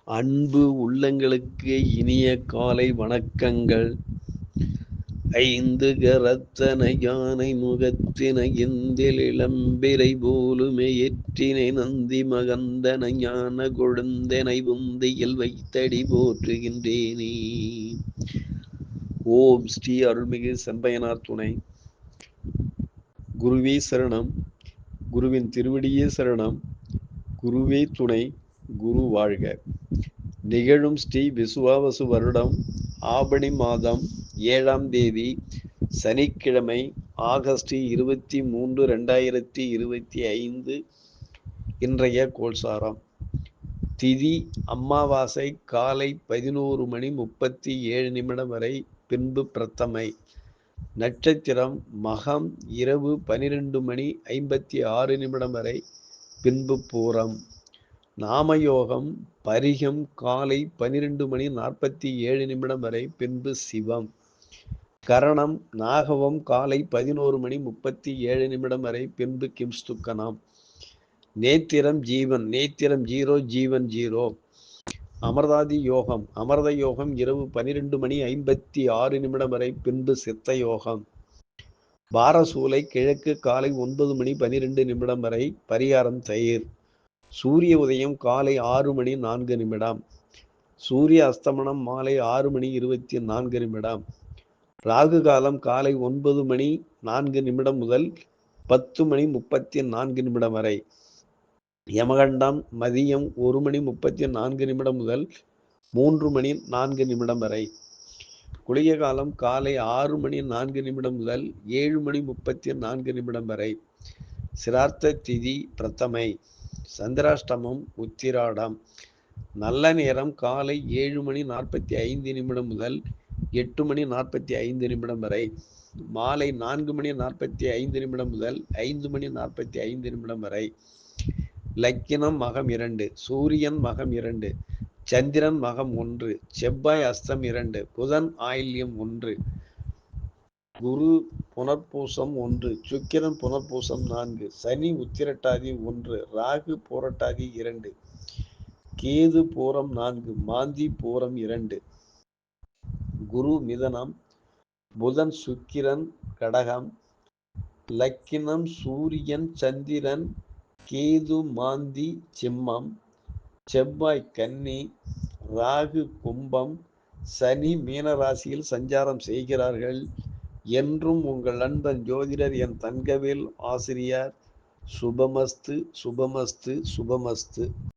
அன்பு உள்ளங்களுக்கு இனிய காலை வணக்கங்கள். ஐந்து கரத்தனை யானை முகத்தினை இந்தில் இளம்பிரை போலுமே எற்றினை நந்தி மகந்தன ஞான கொழுந்தனை புந்தியில் வைத்தடி போற்றுகின்றேனே. ஓம் ஸ்ரீ அருள்மிகு செம்பயனார் துணை. குருவே சரணம். குருவின் திருவடியே சரணம். குருவே துணை. குரு வாழ்க. நிகழும் ஸ்ரீ விசுவாவசு வருடம் ஆவணி மாதம் 7ஆம் தேதி சனிக்கிழமை ஆகஸ்ட் 23, 2025. இன்றைய கோல்சாரம். திதி அமாவாசை காலை 11:37 வரை, பின்பு பிரத்தமை. நட்சத்திரம் மகம் இரவு 12:56 வரை, பின்பு பூரம். நாமயோகம் பரிகம் காலை 12:47 வரை, பின்பு சிவம். கரணம் நாகவம் காலை 11:37 வரை, பின்பு கிம்ஸ்துக்கணம். நேத்திரம் ஜீவன், நேத்திரம் 0, ஜீவன் 0. அமிர்தாதி யோகம், அமிர்த யோகம் இரவு 12:56 வரை, பின்பு சித்த யோகம். பாரசூலை கிழக்கு காலை 9:12 வரை, பரிகாரம் தயிர். சூரிய உதயம் காலை 6:04. சூரிய அஸ்தமனம் மாலை 6:24. ராகு காலம் காலை 9:04 முதல் 10:34 வரை. யமகண்டம் மதியம் 1:34 முதல் 3:04 வரை. குளிய காலம் காலை 6:04 முதல் 7:34 வரை. சிரார்த்த திதி பிரத்தமை. சந்திராஷ்டமம் உத்திராடம். நல்ல நேரம் காலை 7:45 முதல் 8:45 வரை. மாலை 4:45 முதல் 5:45 வரை. லக்கினம் மகம் 2, சூரியன் மகம் 2, சந்திரன் மகம் 1, செவ்வாய் அஸ்தம் 2, புதன் ஆயில்யம் 1, குரு புனர்பூசம் 1, சுக்கிரன் புனர்பூசம் 4, சனி உத்திரட்டாதி 1, ராகு பூரட்டாதி 2, கேது பூரம் 4, மாந்தி பூரம் 2. குரு மிதனம், புதன் சுக்கிரன் கடகம். லக்கினம் சூரியன் சந்திரன் கேது மாந்தி சிம்மம், செவ்வாய் கன்னி, ராகு கும்பம், சனி மீனராசியில் சஞ்சாரம் செய்கிறார்கள். என்றும் உங்கள் நண்பன் ஜோதிடர் என் தங்கவேல் ஆசிரியர். சுபமஸ்து சுபமஸ்து சுபமஸ்து.